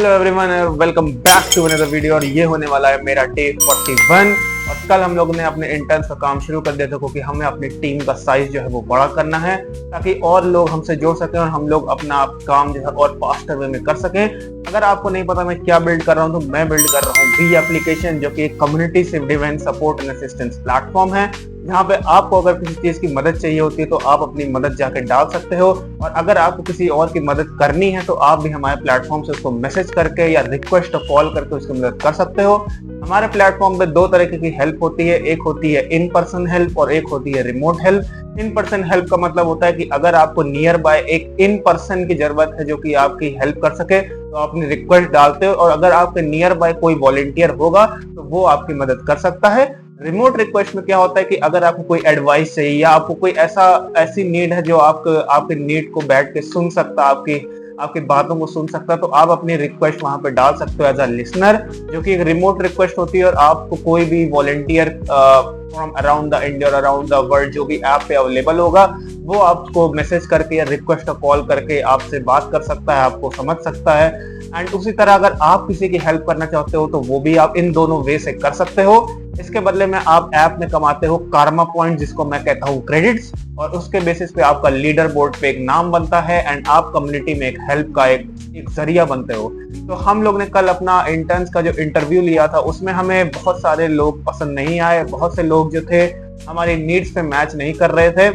Hello everyone, welcome back to another video. और ये होने वाला है मेरा डे 41। और कल हम लोग ने अपने इंटर्न्स का काम शुरू कर दिया था, क्योंकि हमें अपनी टीम का साइज जो है वो बड़ा करना है, ताकि और लोग हमसे जुड़ सकें और हम लोग अपना काम जो है और फास्टर वे में कर सकें। अगर आपको नहीं पता मैं क्या बिल्ड कर रहा हूँ, तो मैं बिल्ड कर रहा हूँ वी एप्लीकेशन, जो कि एक community driven support and assistance platform है, जहाँ पे आपको अगर किसी चीज की मदद चाहिए होती है तो आप अपनी मदद जाके डाल सकते हो। और अगर आपको किसी और की मदद करनी है तो आप भी हमारे प्लेटफॉर्म से उसको मैसेज करके या रिक्वेस्ट कॉल करके उसकी मदद कर सकते हो। हमारे प्लेटफॉर्म पे दो तरीके की हेल्प होती है, एक होती है इन पर्सन हेल्प और एक होती है remote help. In person help का मतलब होता है कि अगर आपको नियर बाय एक इन पर्सन की जरूरत है जो कि आपकी हेल्प कर सके, तो आप अपनी रिक्वेस्ट डालते हो, और अगर आपके नियर बाय कोई वॉलेंटियर होगा तो वो आपकी मदद कर सकता है। रिमोट रिक्वेस्ट में क्या होता है कि अगर आपको कोई एडवाइस चाहिए या आपको कोई ऐसी नीड है जो आपके नीड को बैठ के सुन सकता, आपकी बातों को सुन सकता, तो आप अपनी रिक्वेस्ट वहां पे डाल सकते हो एज अ लिसनर, जो कि एक रिमोट रिक्वेस्ट होती है। और आपको कोई भी volunteer from around the India और अराउंड द वर्ल्ड जो भी ऐप पे अवेलेबल होगा, वो आपको मैसेज करके या रिक्वेस्ट कॉल करके आपसे बात कर सकता है, आपको समझ सकता है। एंड उसी तरह अगर आप किसी की हेल्प करना चाहते हो तो वो भी आप इन दोनों वे से कर सकते हो। इसके बदले में आप ऐप में कमाते हो कारमा पॉइंट, जिसको मैं कहता हूँ क्रेडिट्स, और उसके बेसिस पे आपका लीडर बोर्ड पे एक नाम बनता है एंड आप कम्युनिटी में एक हेल्प का एक जरिया बनते हो। तो हम लोग ने कल अपना इंटर्न्स का जो इंटरव्यू लिया था, उसमें हमें बहुत सारे लोग पसंद नहीं आए। बहुत से लोग जो थे हमारी नीड्स पे मैच नहीं कर रहे थे।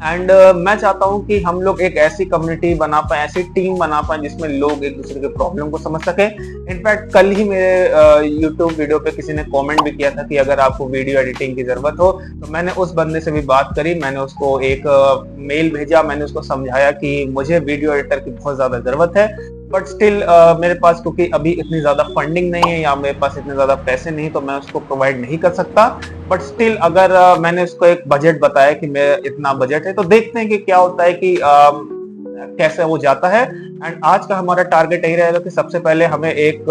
एंड मैं चाहता हूं कि हम लोग एक ऐसी कम्युनिटी बना पाए, ऐसी टीम बना पाए जिसमें लोग एक दूसरे के प्रॉब्लम को समझ सके। इनफैक्ट कल ही मेरे यूट्यूब वीडियो पे किसी ने कमेंट भी किया था कि अगर आपको वीडियो एडिटिंग की जरूरत हो, तो मैंने उस बंदे से भी बात करी, मैंने उसको एक मेल भेजा, मैंने उसको समझाया कि मुझे वीडियो एडिटर की बहुत ज्यादा जरूरत है, बट स्टिल मेरे पास क्योंकि अभी इतनी ज्यादा फंडिंग नहीं है या मेरे पास इतने ज्यादा पैसे नहीं, तो मैं उसको प्रोवाइड नहीं कर सकता। बट स्टिल अगर मैंने उसको एक बजट बताया कि मेरा इतना बजट है, तो देखते हैं कि क्या होता है कि कैसे वो जाता है। एंड आज का हमारा टारगेट यही रहेगा कि सबसे पहले हमें एक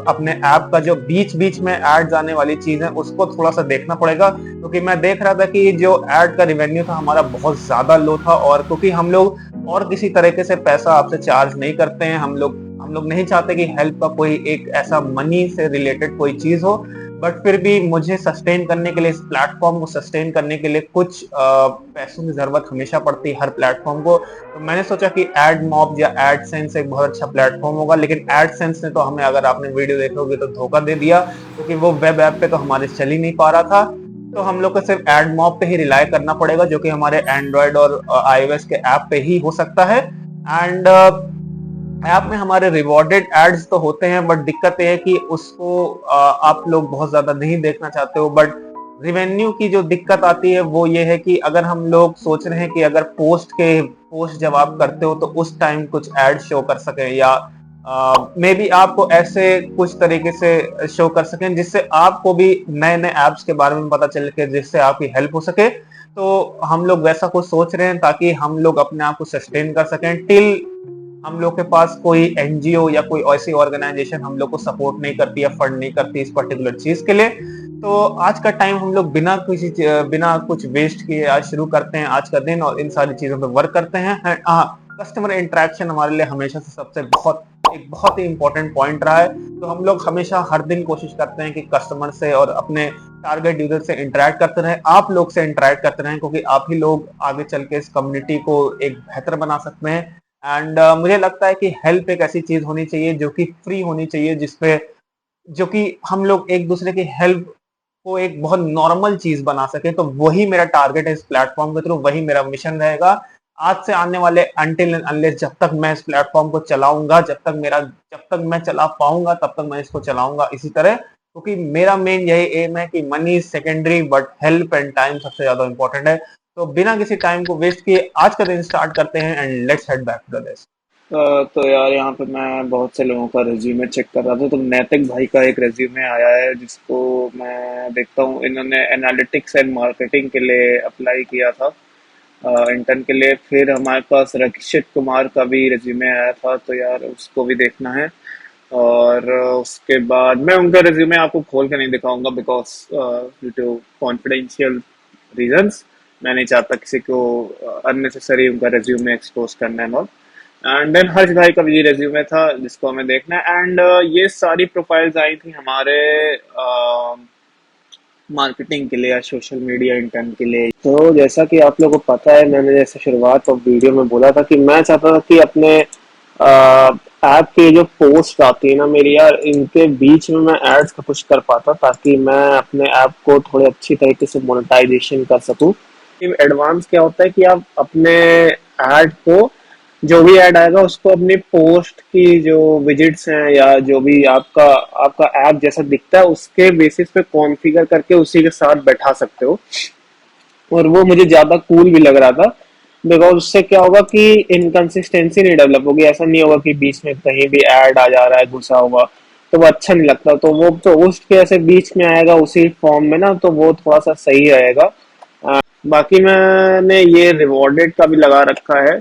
अपने ऐप का जो बीच बीच में एड्स आने वाली चीज है उसको थोड़ा सा देखना पड़ेगा, क्योंकि मैं देख रहा था कि जो एड का रेवेन्यू था हमारा बहुत ज्यादा लो था। और क्योंकि हम लोग और किसी तरीके से पैसा आपसे चार्ज नहीं करते हैं, हम लोग नहीं चाहते कि हेल्प का कोई एक ऐसा मनी से रिलेटेड कोई चीज हो, बट फिर भी मुझे सस्टेन करने के लिए, इस प्लेटफॉर्म को सस्टेन करने के लिए कुछ पैसों की जरूरत हमेशा पड़ती है हर प्लेटफॉर्म को। तो मैंने सोचा कि एडमॉब या एडसेंस एक बहुत अच्छा प्लेटफॉर्म होगा, लेकिन एडसेंस ने तो हमें, अगर आपने वीडियो देखोगे तो धोखा दे दिया, क्योंकि वो वेब ऐप पे तो हमारे चल ही नहीं पा रहा था। तो हम लोग को सिर्फ एडमॉब पे ही रिलाई करना पड़ेगा, जो कि हमारे एंड्रॉयड और iOS के ऐप पे ही हो सकता है। एंड ऐप में हमारे रिवॉर्डेड एड्स तो होते हैं, बट दिक्कत यह है कि उसको आप लोग बहुत ज्यादा नहीं देखना चाहते हो। बट रिवेन्यू की जो दिक्कत आती है वो ये है कि अगर हम लोग सोच रहे हैं कि अगर पोस्ट जब आप करते हो तो उस टाइम कुछ एड शो कर सके, या मे बी आपको ऐसे कुछ तरीके से शो कर सकें जिससे आपको भी नए नए एप्स के बारे में पता चले, कि जिससे आपकी हेल्प हो सके। तो हम लोग वैसा कुछ सोच रहे हैं ताकि हम लोग अपने आप को सस्टेन कर सकें टिल हम लोग के पास कोई एनजीओ या कोई ऐसी ऑर्गेनाइजेशन हम लोग को सपोर्ट नहीं करती या फंड नहीं करती इस पर्टिकुलर चीज के लिए। तो आज का टाइम हम लोग बिना कुछ वेस्ट किए आज शुरू करते हैं आज का दिन, और इन सारी चीजों पे वर्क करते हैं। कस्टमर इंटरेक्शन हमारे लिए हमेशा से सबसे एक बहुत ही इंपॉर्टेंट पॉइंट रहा है। तो हम लोग हमेशा हर दिन कोशिश करते हैं कि कस्टमर से और अपने टारगेट यूजर से इंटरेक्ट करते रहें, आप लोग से इंटरेक्ट करते रहें, क्योंकि आप ही लोग आगे चल के इस कम्युनिटी को एक बेहतर बना सकते हैं। एंड मुझे लगता है कि हेल्प एक ऐसी चीज होनी चाहिए जो कि फ्री होनी चाहिए, जो कि हम लोग एक दूसरे की हेल्प को एक बहुत नॉर्मल चीज बना सके। तो वही मेरा टारगेट है इस प्लेटफॉर्म के थ्रू, वही मेरा मिशन रहेगा आज से आने वाले अनटिल एंड अनलेस, जब तक मैं इस प्लेटफॉर्म को चलाऊंगा, जब तक मैं चला पाऊंगा तब तक मैं इसको चलाऊंगा इसी तरह, क्योंकि मेरा मेन यही एम है कि money is secondary but help and time सबसे ज्यादा इंपॉर्टेंट है। तो बिना किसी टाइम को वेस्ट किए आज का दिन स्टार्ट करते हैं and let's head back to this. तो यार यहाँ पे मैं बहुत से लोगों का रिज्यूमे चेक कर रहा था, तो नैतिक भाई का एक रिज्यूमे आया है जिसको मैं देखता हूँ। इन्होंने एनालिटिक्स एंड मार्केटिंग के लिए अप्लाई किया था इंटर्न के लिए। फिर हमारे पास रक्षित कुमार का भी रिज्यूमे आया था, तो यार उसको भी देखना है। और उसके बाद मैं उनका रिज्यूमे आपको खोल के नहीं दिखाऊंगा, because due to confidential reasons मैं नहीं चाहता किसी को अननेसेसरी उनका रिज्यूमे एक्सपोज करना है। एंड देन हर्ष भाई का भी रेज्यूमे था जिसको हमें देखना है। एंड ये सारी प्रोफाइल्स आई थी हमारे मार्केटिंग के लिए या सोशल मीडिया इंटर्न के लिए। तो जैसा कि आप लोगों को पता है, मैंने जैसे शुरुआत और वीडियो में बोला था कि मैं चाहता था कि अपने ऐप की जो पोस्ट आती है ना मेरी यार, इनके बीच में मैं एड्स का पुश कर पाता ताकि मैं अपने ऐप को थोड़े अच्छी तरीके से मोनेटाइजेशन कर सकूं। एडवांस क्या होता है कि आप अपने ऐड को, जो भी ऐड आएगा उसको अपनी पोस्ट की जो विजिट्स हैं या जो भी आपका आपका ऐप जैसा दिखता है उसके बेसिस पे कॉन्फ़िगर करके उसी के साथ बैठा सकते हो। और वो मुझे ज्यादा कूल भी लग रहा था, बिकॉज उससे क्या होगा कि इनकंसिस्टेंसी नहीं डेवलप होगी। ऐसा नहीं होगा कि बीच में कहीं भी ऐड आ जा रहा है घुसा हुआ, तो वो अच्छा नहीं लगता। तो वो पोस्ट के ऐसे बीच में आएगा उसी फॉर्म में ना, तो वो थोड़ा सा सही रहेगा। बाकी मैंने ये रिवॉर्डेड का भी लगा रखा है।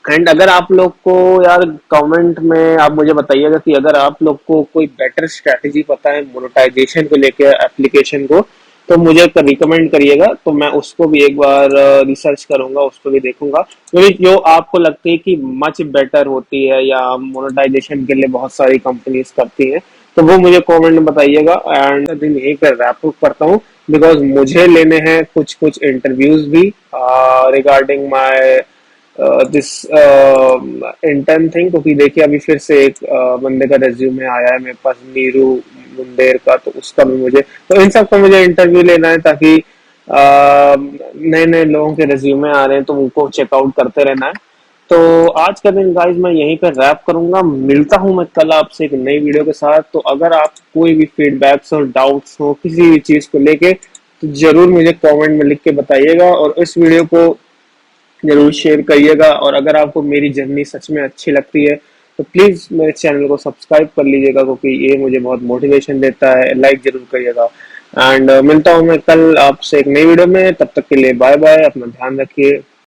एंड अगर आप लोग को यार कमेंट में आप मुझे बताइएगा कि अगर आप लोग को कोई बेटर स्ट्रेटेजी पता है मोनेटाइजेशन को लेके एप्लीकेशन को, तो मुझे रिकमेंड करिएगा, तो मैं उसको भी एक बार रिसर्च करूंगा, उसको भी देखूंगा। क्योंकि जो आपको लगती है कि मच बेटर होती है या मोनेटाइजेशन के लिए बहुत सारी कंपनीज करती हैं, तो वो मुझे कमेंट में बताइएगा। एंड दिन यही पर रैप अप करता हूँ, बिकॉज मुझे लेने हैं कुछ कुछ इंटरव्यूज भी regarding my this intern thing. क्योंकि देखिए अभी फिर से एक बंदे का रेज्यूमे आया है मेरे पास, नीरू मुंदेर का, तो उसका भी मुझे, तो इन सब का मुझे इंटरव्यू लेना है ताकि नए नए लोगों के रेज्यूमे आ रहे हैं तो उनको चेकआउट करते रहना है। तो आज का दिन गाइज मैं यहीं पर रैप करूंगा, मिलता हूं मैं कल आपसे एक नई वीडियो के साथ। तो अगर आप कोई भी फीडबैक्स और डाउट्स हो किसी भी चीज को लेके, तो जरूर मुझे कमेंट में लिख के बताइएगा और इस वीडियो को जरूर शेयर करिएगा। और अगर आपको मेरी जर्नी सच में अच्छी लगती है तो प्लीज मेरे चैनल को सब्सक्राइब कर लीजिएगा, क्योंकि ये मुझे बहुत मोटिवेशन देता है। लाइक जरूर करिएगा। एंड मिलता हूँ मैं कल आपसे एक नई वीडियो में, तब तक के लिए बाय बाय, अपना ध्यान रखिए।